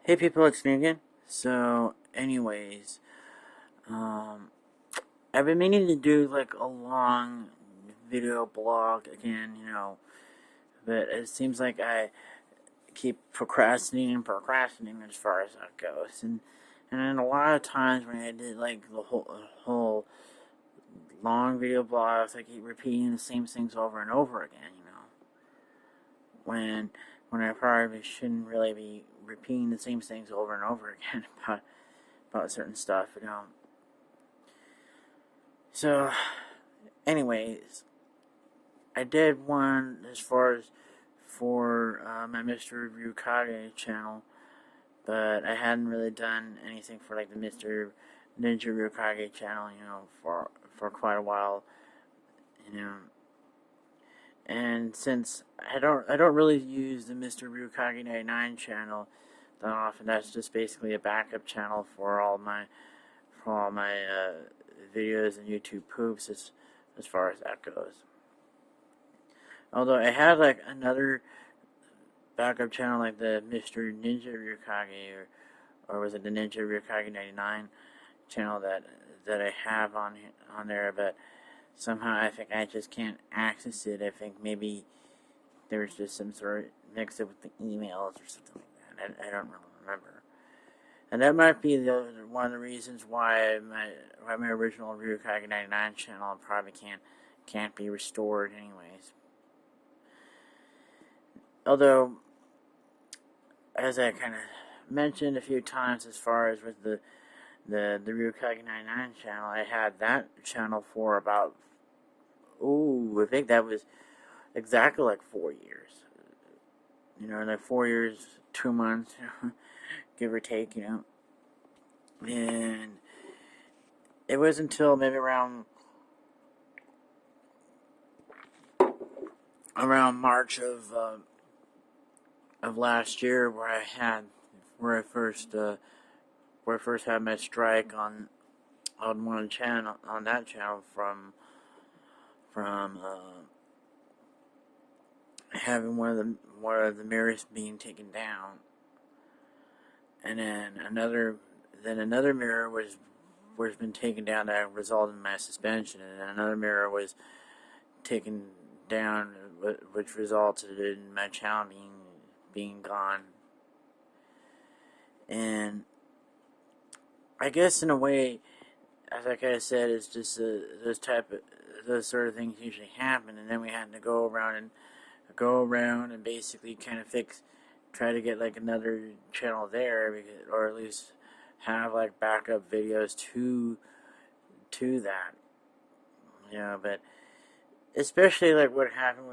Hey people, it's me again. So, anyways, um, I've been meaning to do like a long video blog again, but it seems like I keep procrastinating as far as that goes, and then a lot of times when I did like the whole long video blogs, I keep repeating the same things over and over again, when I probably shouldn't really be repeating the same things over and over again about certain stuff. So, anyways, I did one as far as for my Mr. Ryukage channel, but I hadn't really done anything for like the Mr. Ninja Ryukage channel, for quite a while, you know. And since I don't really use the Mr. Ryukage 99 channel that often, that's just basically a backup channel for all my videos and YouTube poops as far as that goes. Although I had like another backup channel like the Mr. Ninja Ryukage or was it the Ninja Ryukage 99 channel that I have on there, but somehow I think I just can't access it. I think maybe there was just some sort of mix up with the emails or something like that. I don't really remember. And that might be one of the reasons why my original Ryukage 99 channel probably can't be restored anyways. Although, as I kind of mentioned a few times, as far as with the Ryukage 99 channel, I had that channel for about, I think that was exactly like 4 years. Like 4 years, 2 months, give or take, And it was until maybe around March of last year where I first had my strike on one channel, on that channel, from having one of the mirrors being taken down, and then another mirror was been taken down that resulted in my suspension, and another mirror was taken down, which resulted in my channel being gone. And I guess in a way, as like I said, it's just those sort of things usually happen, and then we had to go around and basically kind of try to get like another channel there, or at least have like backup videos to that, but especially like what happened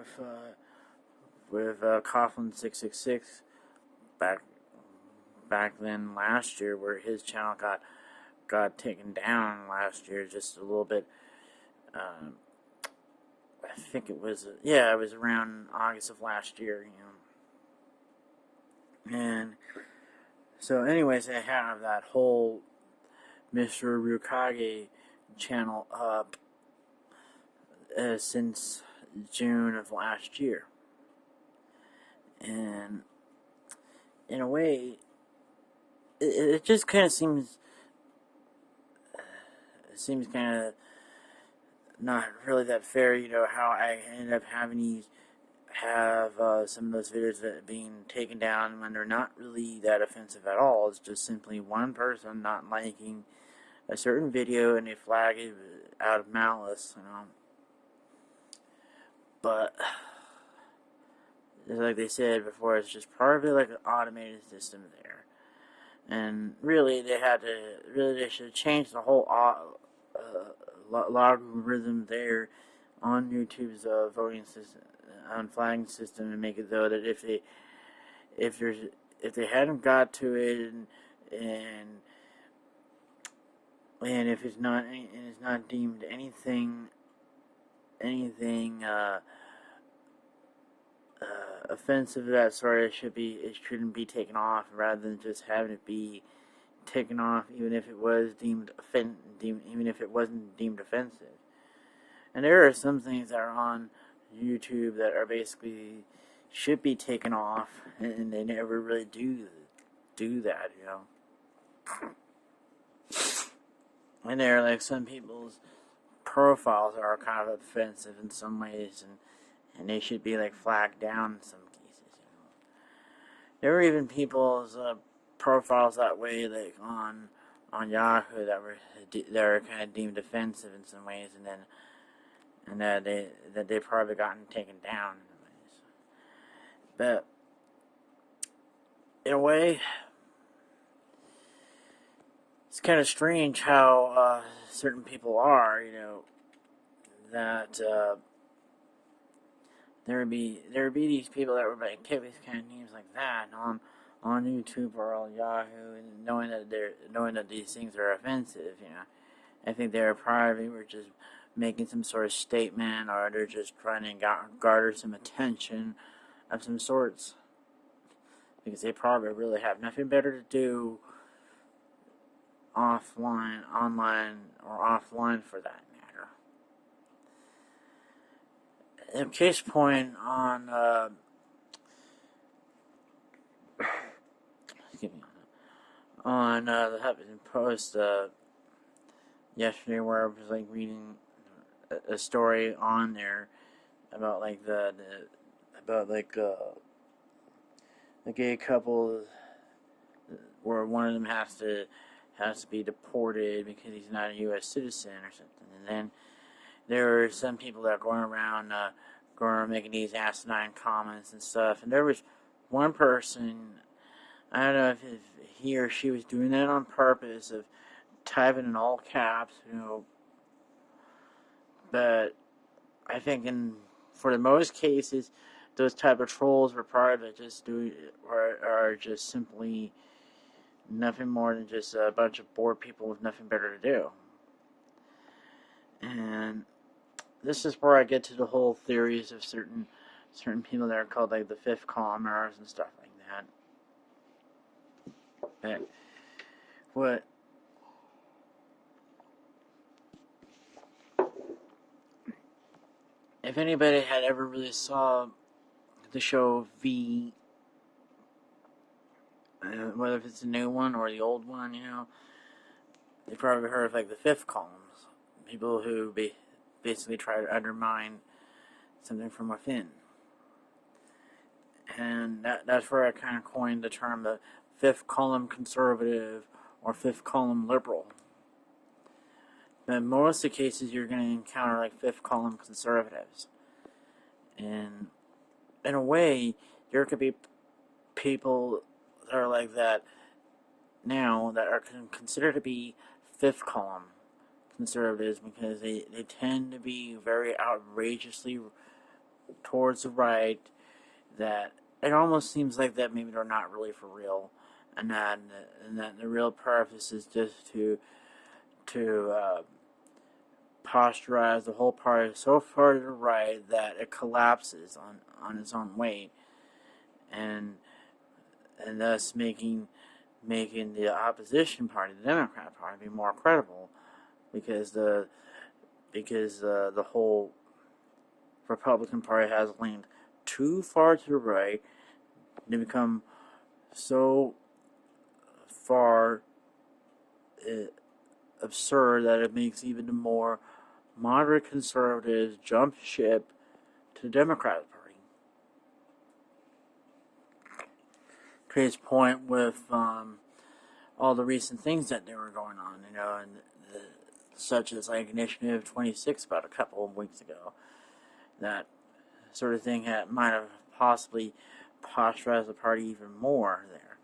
with Coughlin 666 back then last year, where his channel got taken down last year just a little bit. I think it was around August of last year, and so anyways, I have that whole Mr. Ryukage channel up since June of last year, and in a way, it just kind of seems kind of not really that fair, how I ended up having some of those videos being taken down when they're not really that offensive at all. It's just simply one person not liking a certain video and they flag it out of malice, But, like they said before, it's just part of like an automated system there. And really, they should change the whole logarithm there on YouTube's voting system, on flagging system, and make it though that if they hadn't got to it and if it's not deemed anything offensive of that sort, it shouldn't be taken off, rather than just having it be taken off even if it was even if it wasn't deemed offensive. And there are some things that are on YouTube that are basically should be taken off, and they never really do do that, And there are like some people's profiles are kind of offensive in some ways, and they should be like flagged down in some cases. There were even people's profiles that way, like on Yahoo, that were kind of deemed offensive in some ways, and that they probably gotten taken down in ways. But in a way, it's kind of strange how certain people are, that there would be these people that would like take these kind of names like that on YouTube or on Yahoo, and knowing that these things are offensive, I think they probably were just making some sort of statement, or they're just trying to garner some attention of some sorts, because they probably really have nothing better to do online, or offline for that matter. In case point on the Huffington Post yesterday, where I was like reading a story on there about like the gay couple, where one of them has to be deported because he's not a U.S. citizen or something. And then there are some people that are going around making these asinine comments and stuff. And there was one person, I don't know if he or she was doing that on purpose, of typing in all caps, but I think for the most cases, those type of trolls were probably are just simply nothing more than just a bunch of bored people with nothing better to do. And this is where I get to the whole theories of certain people that are called like the fifth columners and stuff like that. But what if anybody had ever really saw the show V, whether if it's the new one or the old one, they probably heard of like the fifth columns, people who basically try to undermine something from within. And that's where I kind of coined the term the fifth column conservative or fifth column liberal. But in most of the cases, you're going to encounter like fifth column conservatives. And in a way, there could be people that are like that now that are considered to be fifth column conservatives, because they tend to be very outrageously towards the right, that it almost seems like that maybe they're not really for real, and that the real purpose is just to posturize the whole party so far to the right that it collapses on its own weight, and thus making the opposition party, the Democrat Party, be more credible, because the whole Republican Party has leaned too far to the right. They become so far absurd that it makes even the more moderate conservatives jump ship to the Democratic Party. Case point with all the recent things that they were going on, and such as like Initiative 26 about a couple of weeks ago. That sort of thing might have possibly posturized the party even more there.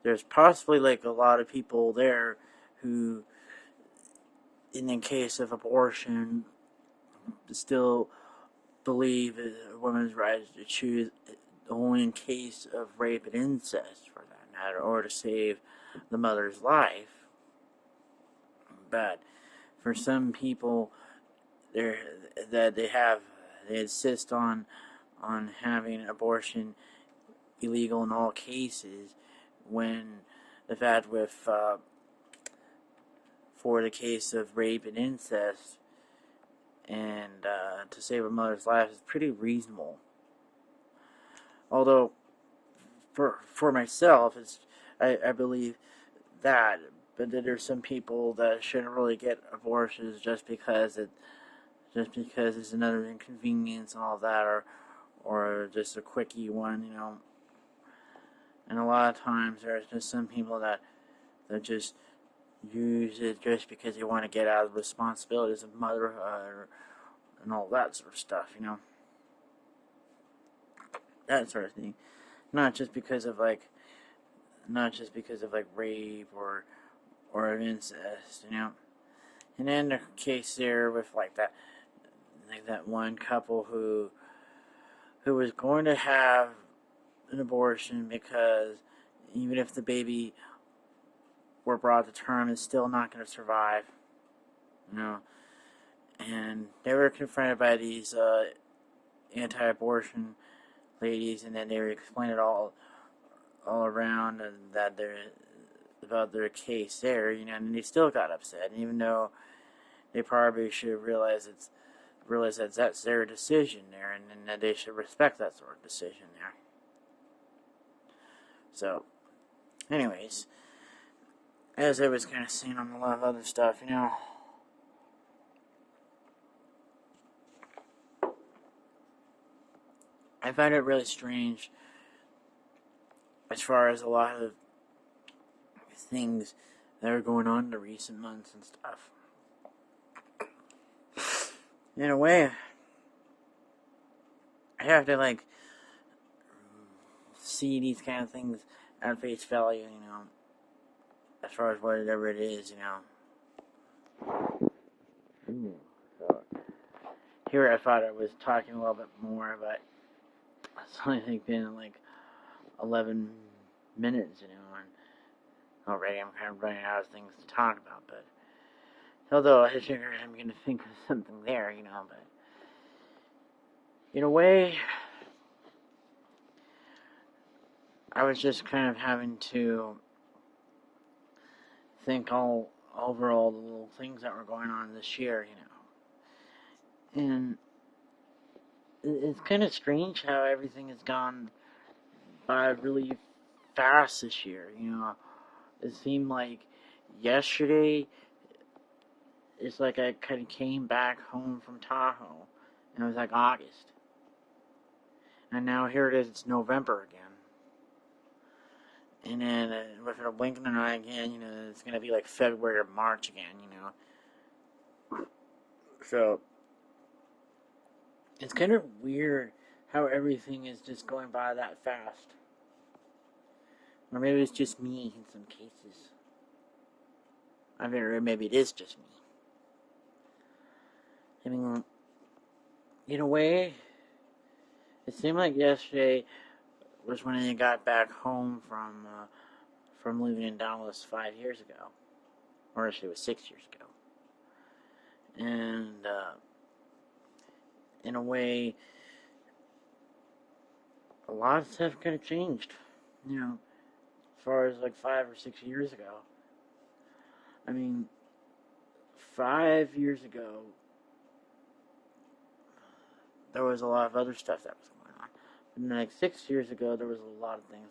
There's possibly like a lot of people there who, in the case of abortion, still believe a woman's right to choose only in case of rape and incest, for that matter, or to save the mother's life. But for some people, they insist on having abortion illegal in all cases, when the fact with for the case of rape and incest and to save a mother's life is pretty reasonable. Although for myself, I believe that. But then there's some people that shouldn't really get abortions just because it's another inconvenience and all that, or just a quickie one, you know. And a lot of times there's just some people that just use it just because they want to get out of the responsibilities of motherhood and all that sort of stuff, you know. That sort of thing. Not just because of like rape or incest, you know. And then the case there with that one couple who was going to have an abortion because even if the baby were brought to term, it's still not going to survive, you know. And they were confronted by these anti-abortion ladies, and then they were explaining it all around, and that they're about their case there, you know, and they still got upset, and even though they probably should realize that that's their decision there, and that they should respect that sort of decision there. So, anyways, as I was kind of saying on a lot of other stuff, you know, I find it really strange as far as a lot of things that are going on in the recent months and stuff. In a way, I have to see these kind of things at face value, you know, as far as whatever it is, you know. So here I thought I was talking a little bit more, but it's only been 11 minutes, you know, and already I'm kind of running out of things to talk about, but although I figure I'm going to think of something there, you know, but in a way, I was just kind of having to think all over all the little things that were going on this year, you know. And it's kind of strange how everything has gone by really fast this year, you know. It seemed like yesterday, it's like I kind of came back home from Tahoe, and it was like August. And now here it is, it's November again. And then with a blink of an eye again, you know, it's going to be like February or March again, you know. So, it's kind of weird how everything is just going by that fast. Or maybe it's just me in some cases. I mean, or maybe it is just me. I mean, in a way, it seemed like yesterday was when I got back home from living in Dallas 5 years ago. Or actually it was 6 years ago. And, in a way, a lot of stuff could have changed, you know, as far as 5 or 6 years ago. I mean, 5 years ago, there was a lot of other stuff that was going on. And then 6 years ago, there was a lot of things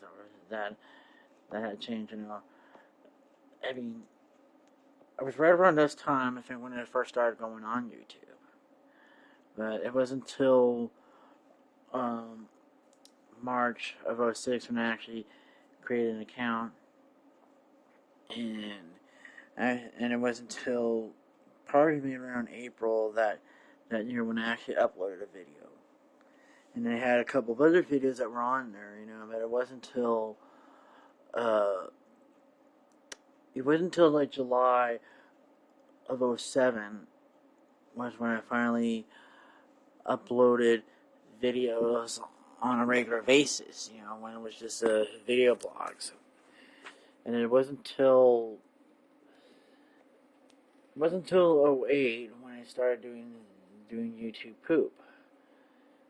that had changed, you know. I mean, I was right around this time, I think, when it first started going on YouTube. But it wasn't until March of 2006 when I actually created an account. And it wasn't until probably around April that year when I actually uploaded a video. And I had a couple of other videos that were on there, you know, but it wasn't until July of 2007 was when I finally uploaded videos on a regular basis, you know, when it was just a video blog. So, and it wasn't until 2008 when I started doing YouTube poop.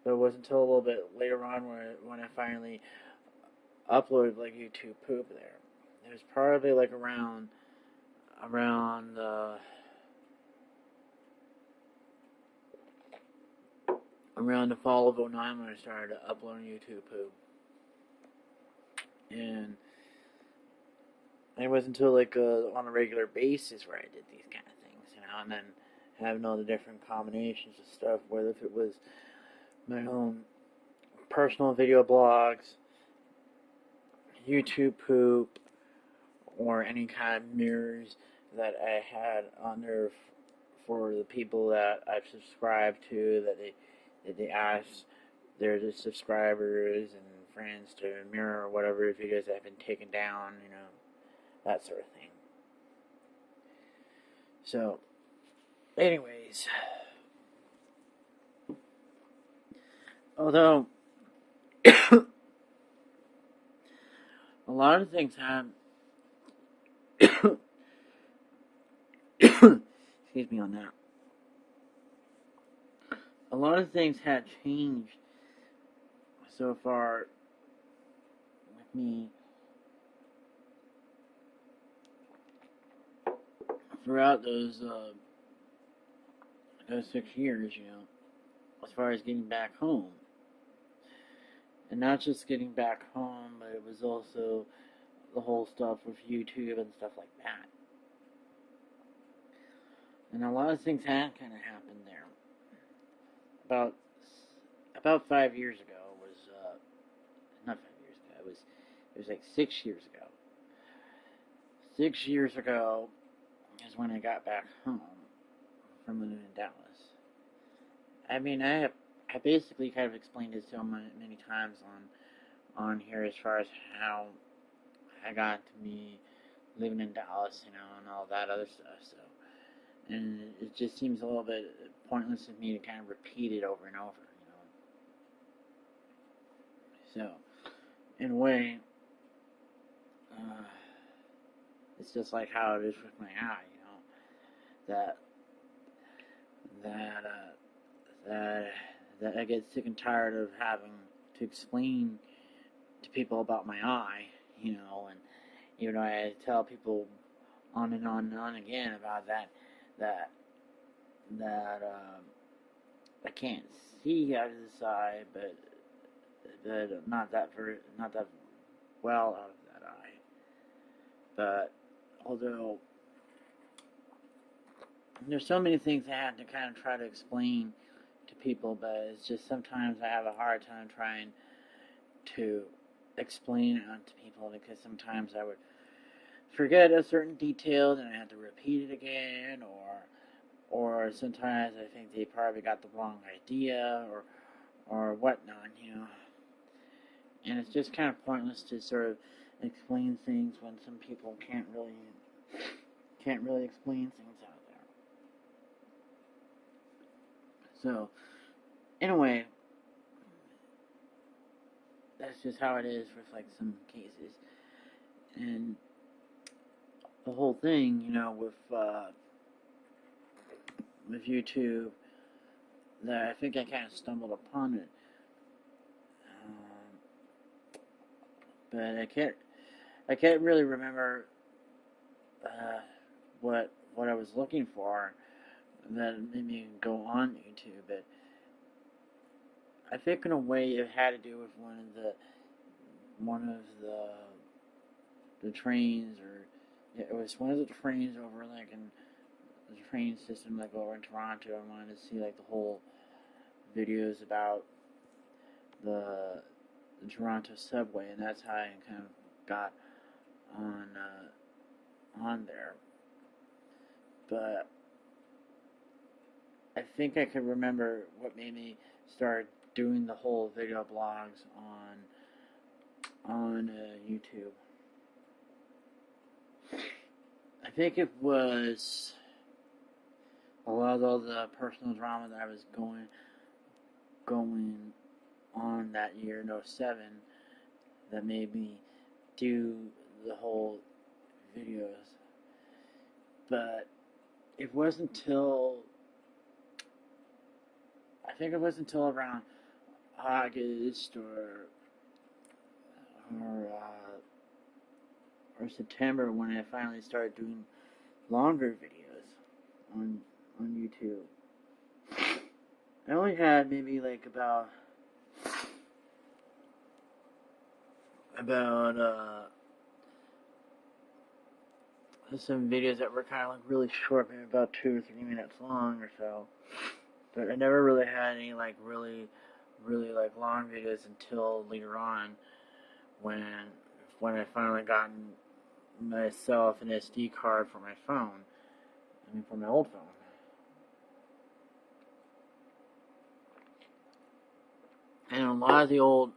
But it wasn't until a little bit later on when I finally uploaded YouTube poop there. It was probably around the fall of 2009 when I started uploading YouTube poop. And it wasn't until like on a regular basis where I did these kind of things, and then having all the different combinations of stuff, whether if it was my own personal video blogs, YouTube poop, or any kind of mirrors that I had on there for the people that I've subscribed to, that they asked their subscribers and friends to mirror or whatever videos that have been taken down, that sort of thing. So, anyways, although a lot of things have excuse me on that. A lot of things had changed so far with me throughout those 6 years, as far as getting back home. And not just getting back home, but it was also the whole stuff with YouTube and stuff like that. And a lot of things had kind of happened there. About 5 years ago was not 5 years ago. It was like 6 years ago. 6 years ago is when I got back home from living in Dallas. I mean, I basically kind of explained it so many times on here as far as how I got to me living in Dallas, and all that other stuff. So, and it just seems a little bit pointless of me to kind of repeat it over and over, So, in a way, it's just like how it is with my eye, that I get sick and tired of having to explain to people about my eye, and I tell people on and on and on again about that I can't see out of this eye, but not that well out of that eye. But although there's so many things I had to kind of try to explain to people, but it's just sometimes I have a hard time trying to explain it to people, because sometimes I would forget a certain detail and I have to repeat it again, or sometimes I think they probably got the wrong idea or whatnot, And it's just kind of pointless to sort of explain things when some people can't really explain things out there. So, anyway, that's just how it is with like some cases. And the whole thing, with YouTube, that I think I kind of stumbled upon it. But I can't really remember what I was looking for that made me go on YouTube. But I think in a way it had to do with one of the trains, or it was one of the trains over like in the train system, like over in Toronto. I wanted to see like the whole videos about the Toronto subway, and that's how I kind of got on there. But I think I could remember what made me start doing the whole video blogs on YouTube. I think it was a lot of all the personal drama that I was going on that year in 07 that made me do the whole videos. But it wasn't until around August or September when I finally started doing longer videos on YouTube. I only had maybe like about 5 some videos that were kind of like really short, maybe about 2 or 3 minutes long or so. But I never really had any like really like long videos until later on when I finally gotten myself an SD card for my phone. I mean, for my old phone. And a lot of the old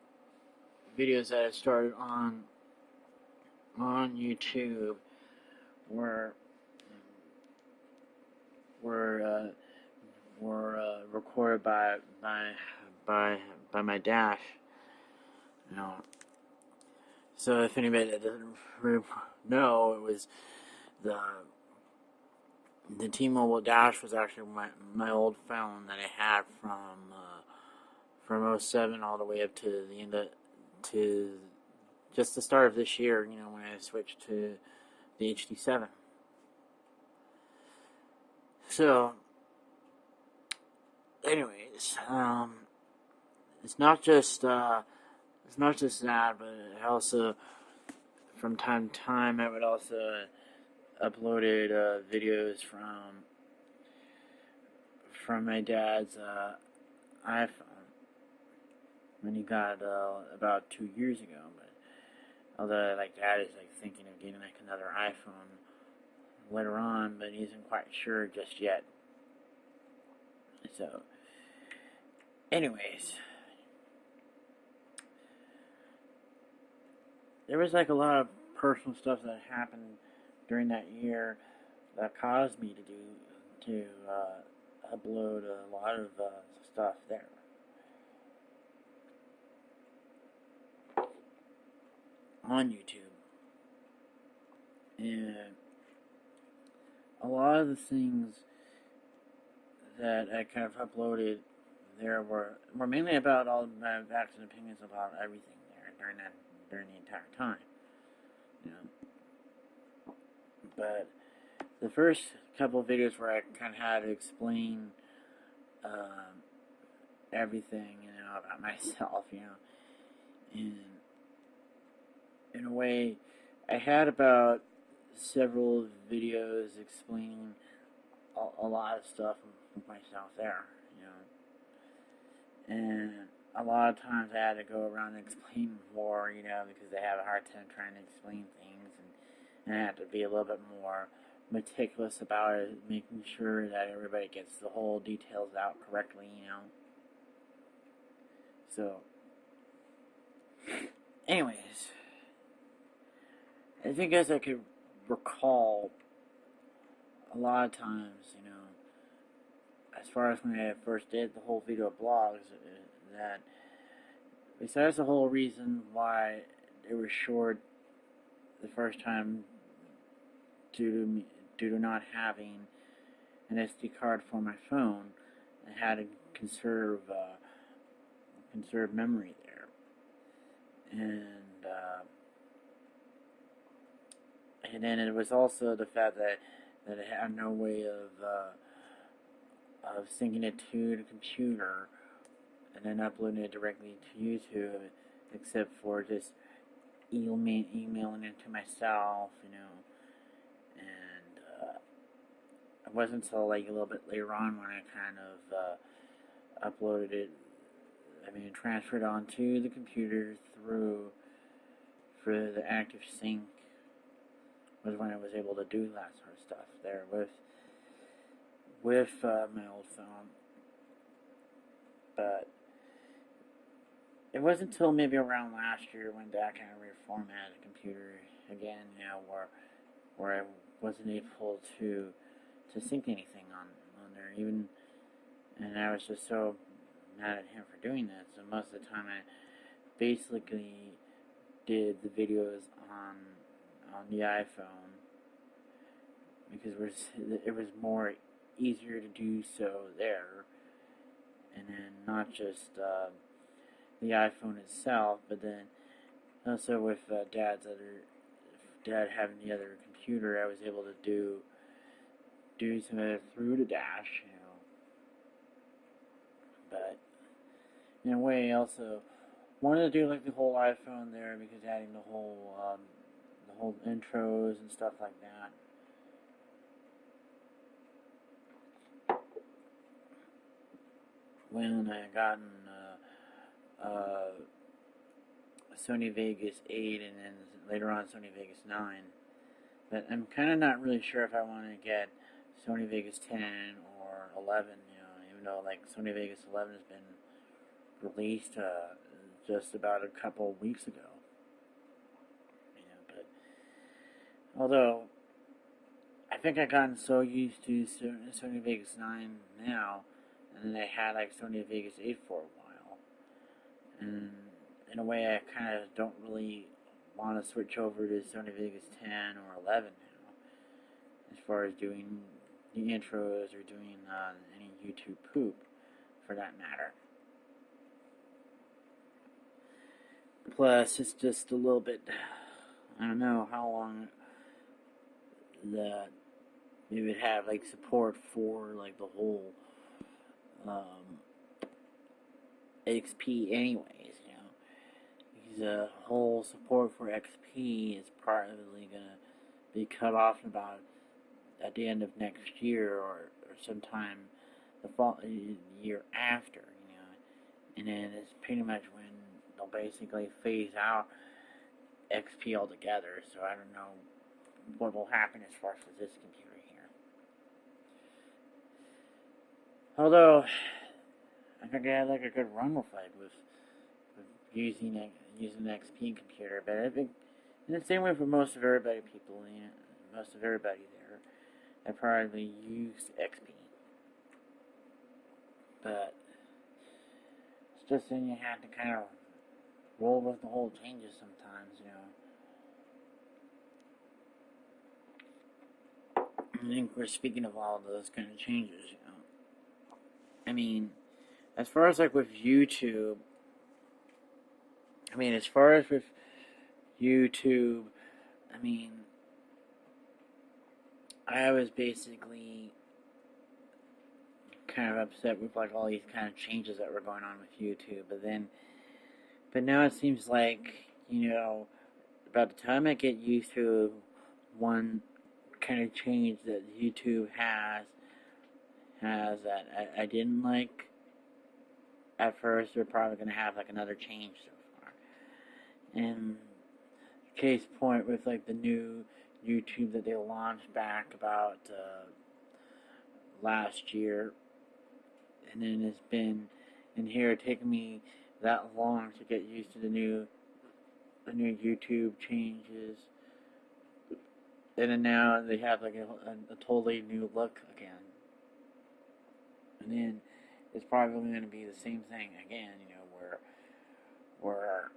videos that I started on YouTube were recorded by my Dash. You know, so if anybody that doesn't really know, it was the T-Mobile Dash was actually my old phone that I had from '07 all the way up to the end of to just the start of this year. You know, when I switched to the HD7. So, anyways, it's not just that, but I also, from time to time, I would also uploaded videos from my dad's iPhone when he got about 2 years ago. But although like Dad is like thinking of getting like another iPhone later on, but he isn't quite sure just yet. So, anyways, there was like a lot of personal stuff that happened during that year that caused me to upload a lot of stuff there. On YouTube. And a lot of the things that I kind of uploaded there were mainly about all my facts and opinions about everything there during the entire time. You know. But the first couple of videos where I kind of had to explain everything, you know, about myself, you know, and in a way, I had about several videos explaining a lot of stuff with myself there, you know. And a lot of times I had to go around and explain more, you know, because they have a hard time trying to explain things, and I had to be a little bit more meticulous about it, making sure that everybody gets the whole details out correctly, you know. So, anyways, I think as I could recall, a lot of times, you know, as far as when I first did the whole video blogs, that besides the whole reason why they were short the first time due to not having an SD card for my phone, I had to conserve memory there, and then it was also the fact that I had no way of syncing it to the computer and then uploading it directly to YouTube, except for just emailing it to myself, you know. And it wasn't until like a little bit later on when I kind of uploaded it, transferred onto the computer for the active sync, was when I was able to do that sort of stuff there with my old phone. But it wasn't until maybe around last year when Dad kind of reformatted the computer again, you know, where I wasn't able to sync anything on there, even, and I was just so mad at him for doing that. So most of the time I basically did the videos on the iPhone because it was more easier to do so there, and then not just the iPhone itself, but then also with Dad having the other computer, I was able to do some of it through the Dash, you know. But in a way, I also wanted to do like the whole iPhone there because adding the whole intros and stuff like that. when I gotten Sony Vegas 8 and then later on Sony Vegas 9. But I'm kind of not really sure if I want to get Sony Vegas 10 or 11, even though like Sony Vegas 11 has been released just about a couple weeks ago. But although I think I've gotten so used to Sony Vegas 9 now, and then I had like Sony Vegas 8 for a while, and in a way I kind of don't really want to switch over to Sony Vegas 10 or 11 now, as far as doing the intros or doing any YouTube poop, for that matter. Plus, it's just a little bit, I don't know how long that we would have like support for like the whole XP anyways, because the whole support for XP is probably going to be cut off about at the end of next year or sometime the year after, and then it's pretty much when they'll basically phase out XP altogether, so I don't know what will happen as far as with this computer here. Although, I think I had like a good run with using an XP computer, but I think in the same way for most of everybody there, I probably used XP. But it's just then you have to kind of roll with the whole changes sometimes, I think we're speaking of all of those kind of changes, I mean, as far as like with YouTube, I was basically kind of upset with like all these kind of changes that were going on with YouTube, but now it seems like, about the time I get used to one kind of change that YouTube has that I didn't like at first, they're probably going to have like another change so far. And case point with like the new YouTube that they launched back about last year, and then it's been in here taking me that long to get used to the new YouTube changes, and then now they have like a totally new look again, and then it's probably going to be the same thing again, where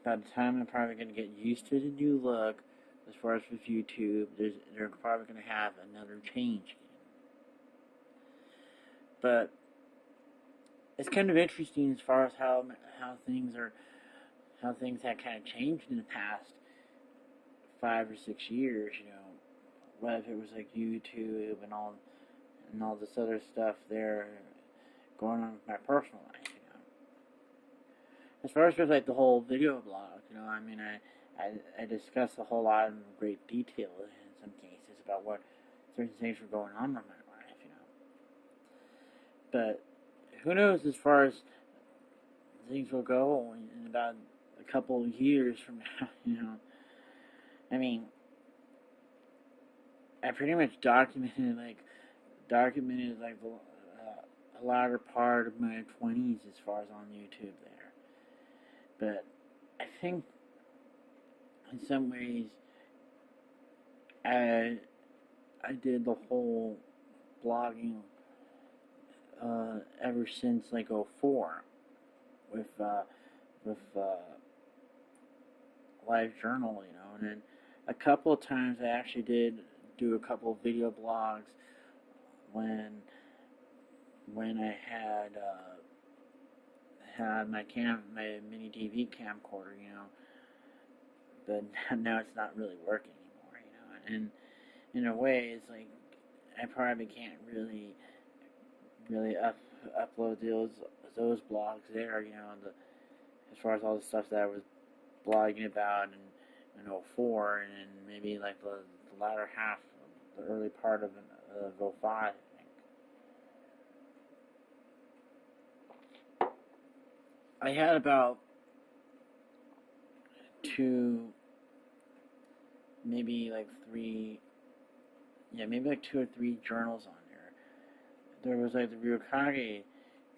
by the time I'm probably going to get used to the new look, as far as with YouTube, they're probably going to have another change again. But it's kind of interesting as far as how things have kind of changed in the past 5 or 6 years, whether it was like YouTube and all this other stuff there going on with my personal life, As far as with like the whole video blog, I discussed a whole lot in great detail in some cases about what certain things were going on in my life, But who knows as far as things will go in about a couple of years from now, I pretty much documented the latter part of my 20s as far as on YouTube there. But I think in some ways I did the whole blogging ever since like 04 with LiveJournal, and then a couple of times I actually did do a couple of video blogs when I had my mini DV camcorder, but now it's not really working anymore, and in a way it's like I probably can't really upload those blogs there, as far as all the stuff that I was blogging about in 04 and maybe like the latter half, the early part of 05, I think. I had about two, maybe like three, maybe like 2 or 3 journals on there. There was like the Ryukage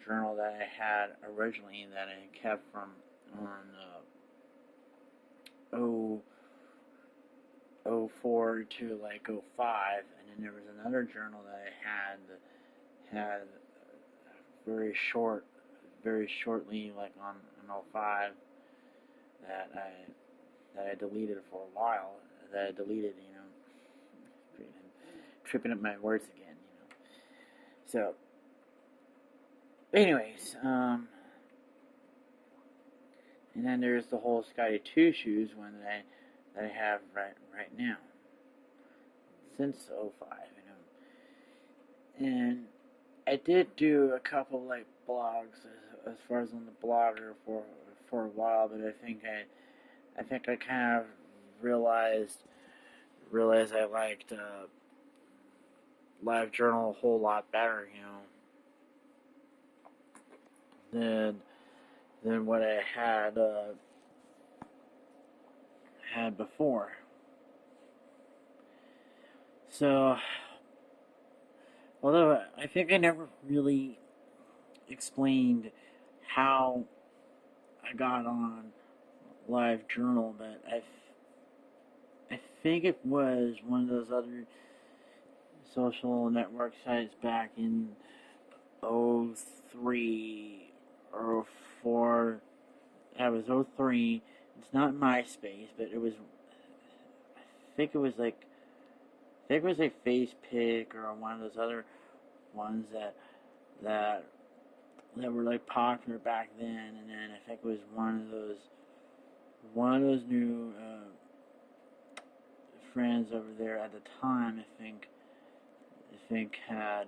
journal that I had originally that I kept from on 04 to like 05, and then there was another journal that I had very shortly, like on 05, that I deleted for a while. That I deleted, tripping up my words again, So, anyways, and then there's the whole Scotty 2 Shoes one that I have right now, since 05, and I did do a couple like blogs as far as on the blogger for a while, but I think I kind of realized I liked LiveJournal a whole lot better, than what I had before. So, although I think I never really explained how I got on LiveJournal, but I think it was one of those other social network sites back in 03 or 04. That was 03. It's not MySpace, but it was, I think it was like FacePic or one of those other ones that were like popular back then, and then I think it was one of those new friends over there at the time. I think had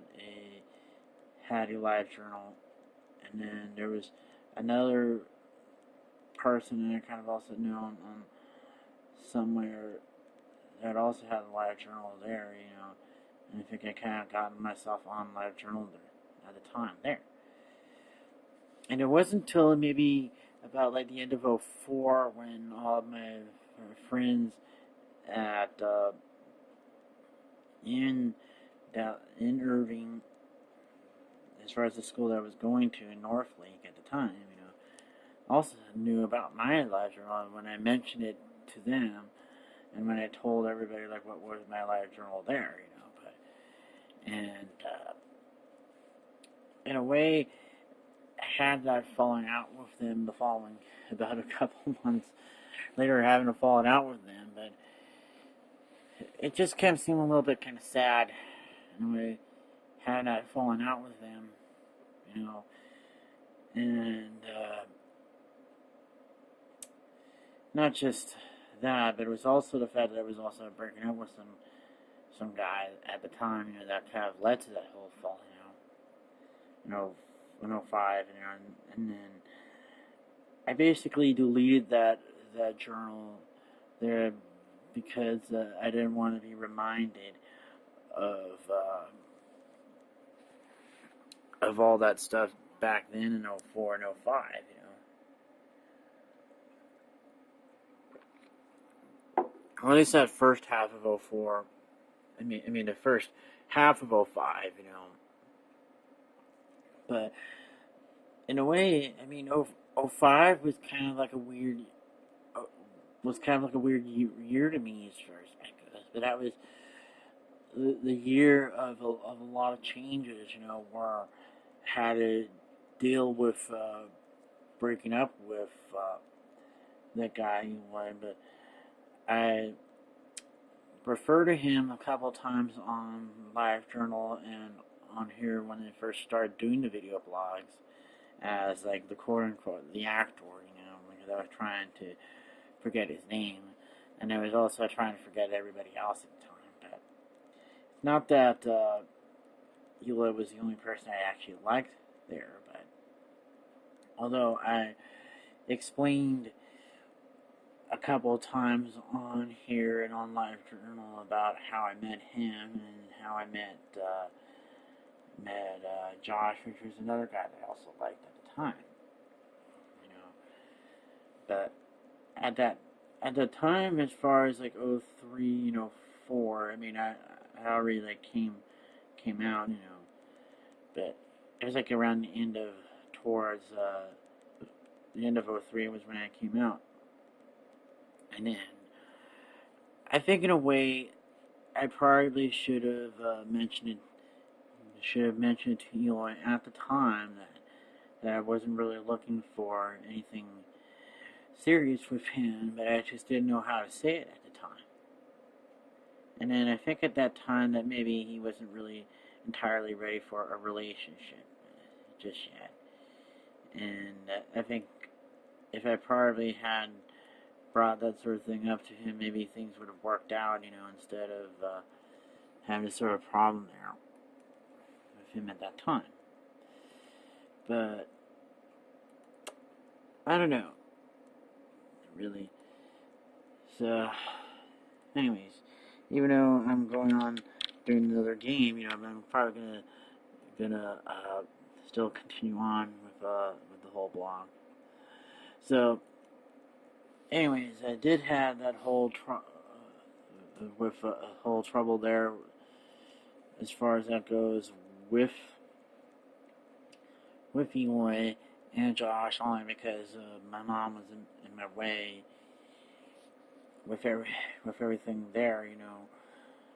a LiveJournal, and then there was another person that I kind of also knew on somewhere that also had a LiveJournal there, and I think I kind of got myself on LiveJournal there at the time there. And it wasn't until maybe about like the end of 04 when all of my friends at in Irving, as far as the school that I was going to in Northlake at the time, also knew about my LiveJournal when I mentioned it to them, and when I told everybody like what was my LiveJournal there, and in a way, I had that falling out with them the following about a couple months later, having a falling out with them, but it just kept seeming a little bit kind of sad. And we had that falling out with them, and not just that, but it was also the fact that I was also breaking up with some guy at the time, that kind of led to that whole falling out, 05, and then I basically deleted that journal there because I didn't want to be reminded of all that stuff back then in 04 and 05, Or at least that first half of 04. I mean the first half of 05, But in a way, 05 was kind of like a weird year to me as far as that goes. But that was the year of a lot of changes, where I had to deal with breaking up with that guy, but I referred to him a couple times on LiveJournal and on here when they first started doing the video blogs as like the quote unquote the actor, because I was trying to forget his name, and I was also trying to forget everybody else at the time. But it's not that Eula was the only person I actually liked there, but although I explained a couple of times on here and on LiveJournal about how I met him and how I met Josh, which was another guy that I also liked at the time, But at that at the time, as far as like '03, 4, I mean, I already like came out, but it was like around the end of towards the end of '03 was when I came out, and then I think in a way I probably should have mentioned to Eloy at the time that I wasn't really looking for anything serious with him, but I just didn't know how to say it at the time. And then I think at that time that maybe he wasn't really entirely ready for a relationship just yet. And I think if I probably had brought that sort of thing up to him, maybe things would have worked out, instead of having this sort of problem there with him at that time. But I don't know, really. So, anyways, even though I'm going on doing another game, I'm probably gonna still continue on with the whole blog. So, anyways, I did have that whole whole trouble there as far as that goes with Eloy and Josh, only because my mom was in my way with everything there,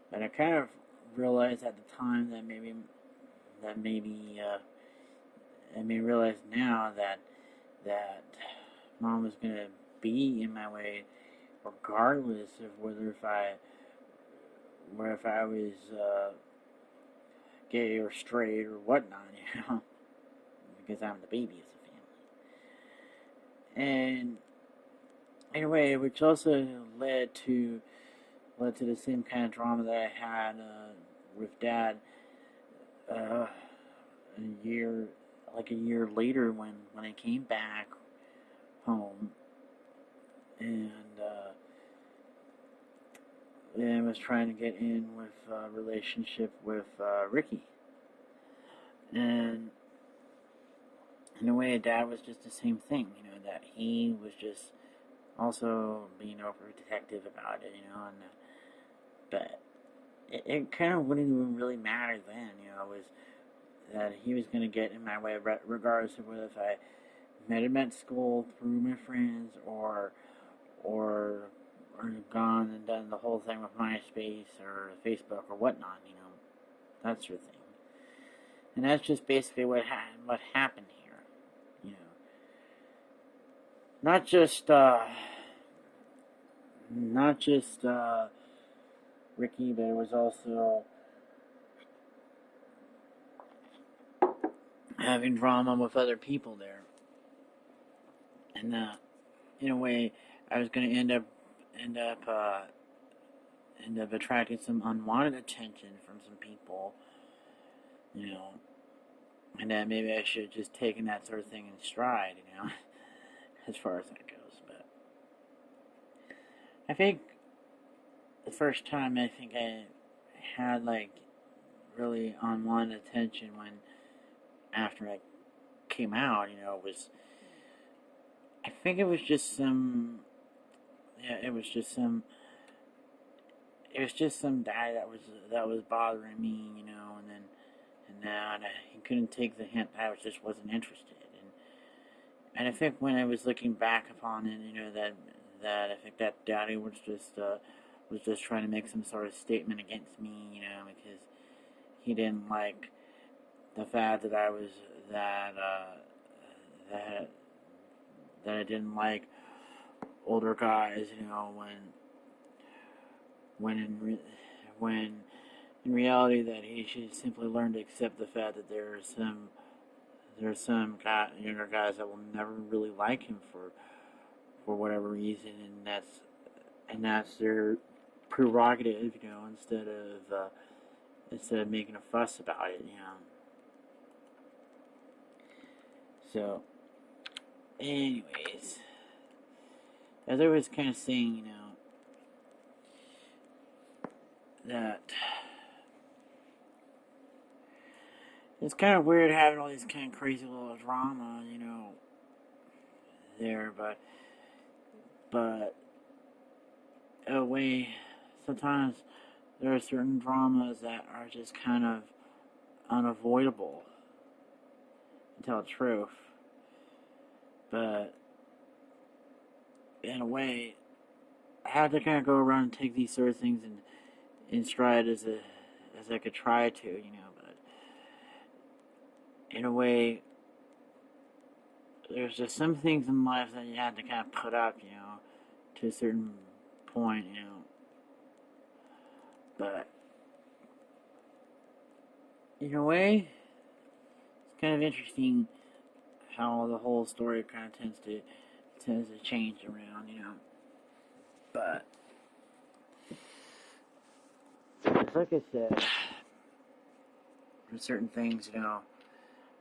But I kind of realized at the time that maybe I may realize now that mom was gonna be in my way, regardless of whether if I was gay or straight or whatnot, because I'm the baby of the family. And in a way, which also led to the same kind of drama that I had with Dad a year later when I came back home and was trying to get in with a relationship with Ricky. And in a way, Dad was just the same thing, that he was just also being overprotective about it, but it kind of wouldn't even really matter then, was that he was going to get in my way regardless of whether if I met him at school through my friends or gone and done the whole thing with MySpace or Facebook or whatnot, that sort of thing. And that's just basically what happened here, Not just Ricky, but it was also having drama with other people there. And in a way, I was going to end up attracting some unwanted attention from some people, and that maybe I should have just taken that sort of thing in stride, as far as that goes. But I think the first time I had really unwanted attention after I came out, was, I think it was just some guy that was bothering me, and that he couldn't take the hint. I just wasn't interested, and I think when I was looking back upon it, that I think that Daddy was just trying to make some sort of statement against me, because he didn't like the fact that that I didn't like older guys, when in reality that he should simply learn to accept the fact that there are some younger guys that will never really like him for whatever reason, and that's their prerogative, instead of making a fuss about it, So, anyways, as I was kind of saying, that it's kind of weird having all these kind of crazy little drama, there, but But in a way, sometimes there are certain dramas that are just kind of unavoidable, to tell the truth. But in a way, I had to kind of go around and take these sort of things in stride as I could try to, But in a way, there's just some things in life that you have to kind of put up, to a certain point, But in a way, it's kind of interesting how the whole story kind of tends to change around, But it's like I said, there's certain things,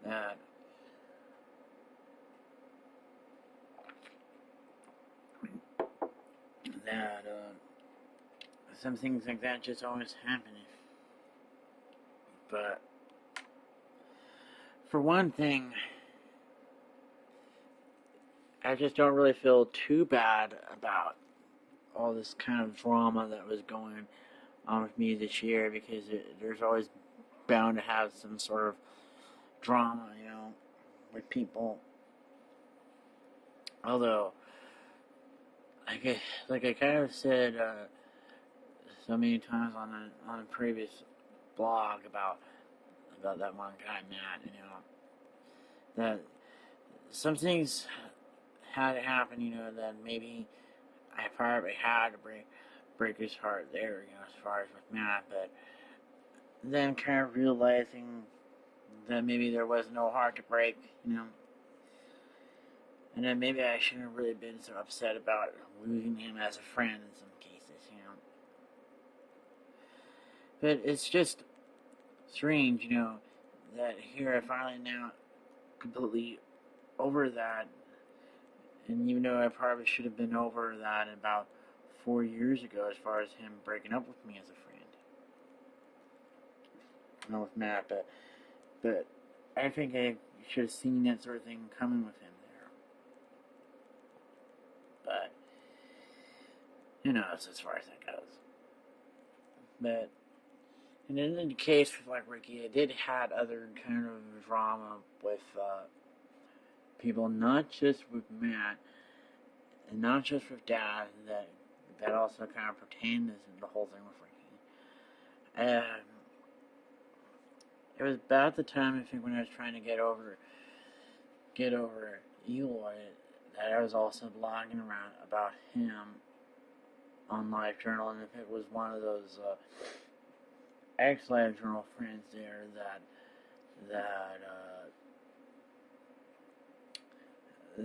that some things like that just always happen. But for one thing, I just don't really feel too bad about all this kind of drama that was going on with me this year, because there's always bound to have some sort of drama, with people. Although, like I kind of said so many times on a previous blog about that one guy, Matt, that some things had to happen, that maybe I probably had to break his heart there, as far as with Matt, but then kind of realizing that maybe there was no heart to break, and then maybe I shouldn't have really been so upset about losing him as a friend in some cases, But it's just strange, that here I finally now completely over that, and even though I probably should have been over that about 4 years ago, as far as him breaking up with me as a friend, not with Matt, but I think I should have seen that sort of thing coming with him there. But who knows as far as that goes. But and in the case with like Ricky, I did had other kind of drama with people, not just with Matt, and not just with Dad, that also kind of pertained to the whole thing with Ricky. And it was about the time, I think, when I was trying to get over Eloy, that I was also blogging around about him on LiveJournal, and if it was one of those ex-LiveJournal friends there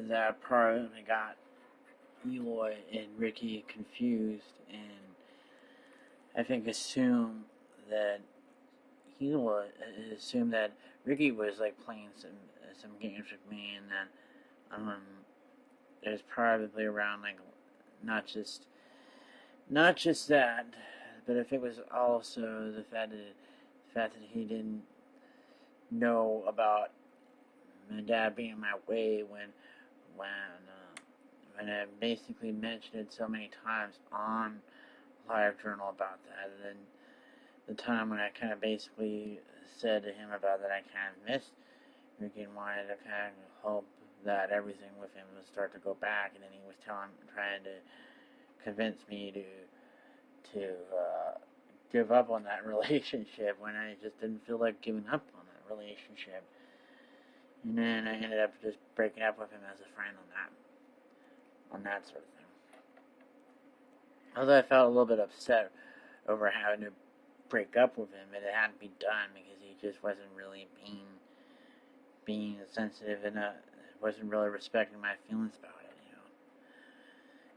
that probably got Eloy and Ricky confused, and I think assumed that Ricky was like playing some games with me, and that it was probably around like not just that, but I think it was also the fact that he didn't know about my dad being in my way when I basically mentioned it so many times on LiveJournal about that, and then the time when I kind of basically said to him about that I kind of missed Ricky and wanted to kind of hope that everything with him would start to go back, and then he was trying to convince me to give up on that relationship when I just didn't feel like giving up on that relationship. And then I ended up just breaking up with him as a friend on that sort of thing. Although I felt a little bit upset over having to break up with him, but it had to be done because he just wasn't really being sensitive enough, wasn't really respecting my feelings about it,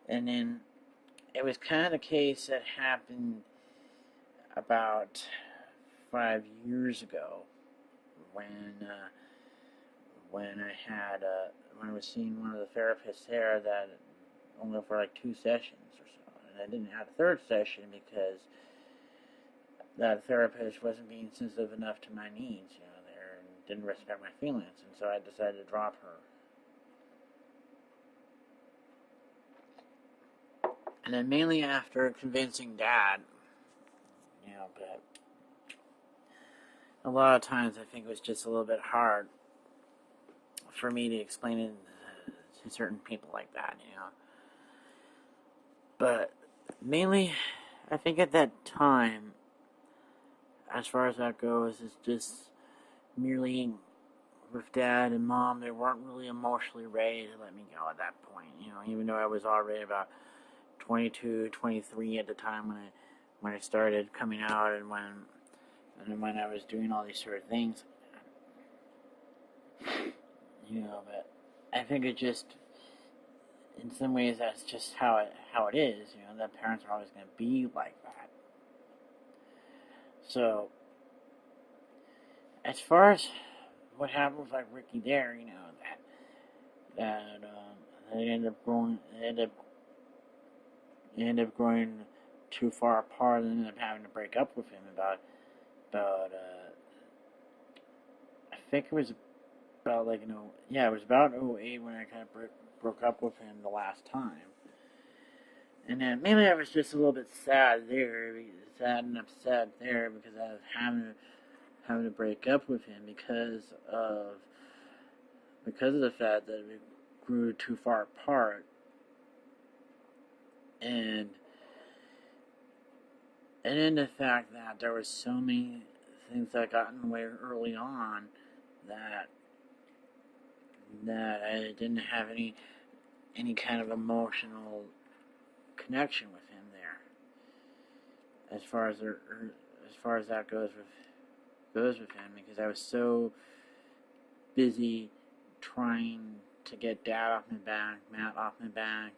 And then it was kind of the case that happened about 5 years ago when I was seeing one of the therapists there that only for like 2 sessions or so, and I didn't have a third session because that therapist wasn't being sensitive enough to my needs, there, and didn't respect my feelings, and so I decided to drop her. And then mainly after convincing Dad, but a lot of times I think it was just a little bit hard for me to explain it to certain people like that. But mainly, I think at that time, as far as that goes, it's just merely with Dad and Mom, they weren't really emotionally ready to let me go at that point. Even though I was already about 22, 23 at the time when I started coming out, and when I was doing all these sort of things. But I think it just, in some ways, that's just how it is. That parents are always going to be like that. So, as far as what happened with Ricky there, that they ended up growing too far apart, and ended up having to break up with him about I think it was about it was about '08 when I kind of broke up with him the last time. And then mainly I was just a little bit sad and upset there because I was having to break up with him because of the fact that we grew too far apart, and then the fact that there were so many things that got in the way early on that I didn't have any kind of emotional connection with him there. As far as that goes with him, because I was so busy trying to get Dad off my back, Matt off my back,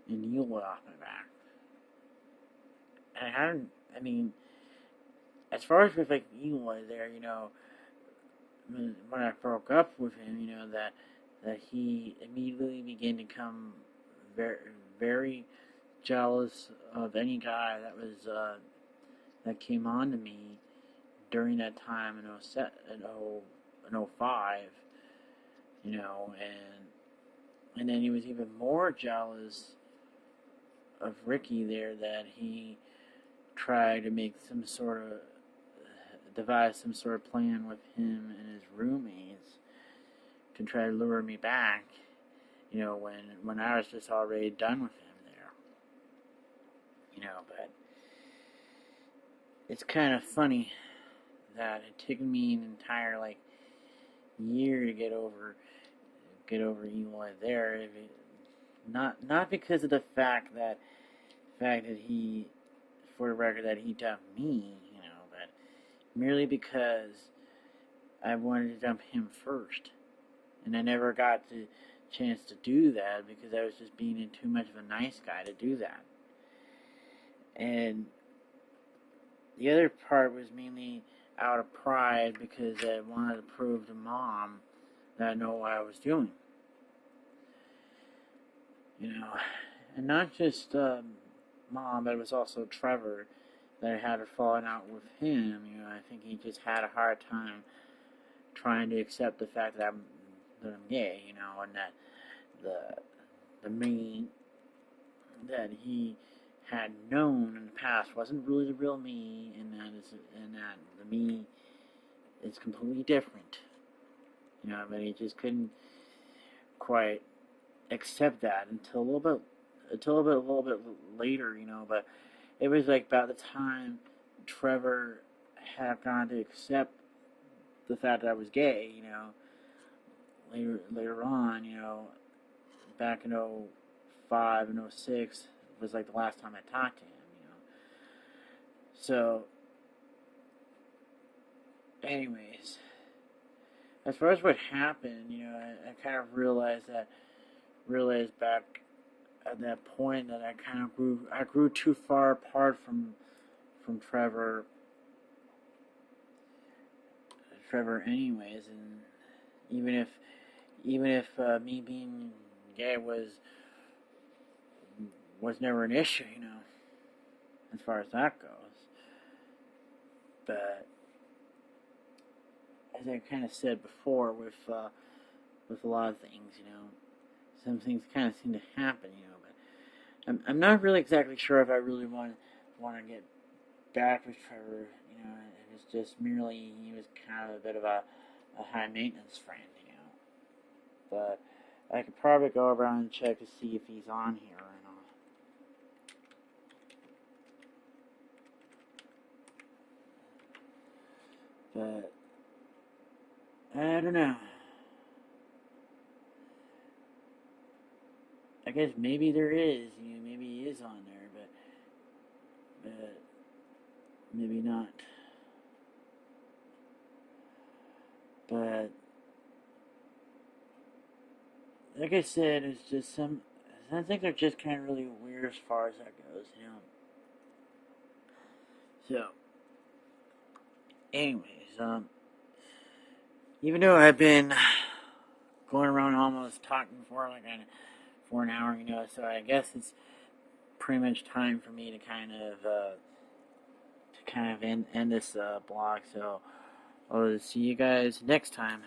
and Eula off my back. And as far as with Eula there, when I broke up with him, that he immediately began to become very, very jealous of any guy that came on to me during that time in 05, and then he was even more jealous of Ricky there, that he tried to make devise some sort of plan with him and his roommates to try to lure me back, when I was just already done with him there. But it's kind of funny that it took me an entire year to get over Eloy there. Not because of the fact that he, for the record, that he dumped me, but merely because I wanted to dump him first, and I never got the chance to do that because I was just being too much of a nice guy to do that. And the other part was mainly out of pride because I wanted to prove to Mom that I know what I was doing. And not just Mom, but it was also Trevor, that I had a falling out with him. I think he just had a hard time trying to accept the fact that I'm gay, and that the me that he had known in the past wasn't really the real me, and that the me is completely different. But he just couldn't quite accept that until a little bit later, But it was about the time Trevor had gone to accept the fact that I was gay, later on, back in 05 and 06 was the last time I talked to him, So, anyways, as far as what happened, I kind of realized back at that point that I grew too far apart from Trevor anyways, and even if me being gay was never an issue, as far as that goes. But as I kind of said before, with a lot of things, some things kind of seem to happen, but I'm not really exactly sure if I really want to get back with Trevor. You know, it was just merely he was kind of a bit of a high maintenance friend. You know, but I could probably go around and check to see if he's on here or not. But I don't know. I guess maybe there is. You know, maybe he is on there, but maybe not. But like I said, it's just some. I think they're just kind of really weird as far as that goes. You know. So, anyways, even though I've been going around almost talking for an hour, you know, so I guess it's pretty much time for me to kind of end this blog. So I'll see you guys next time.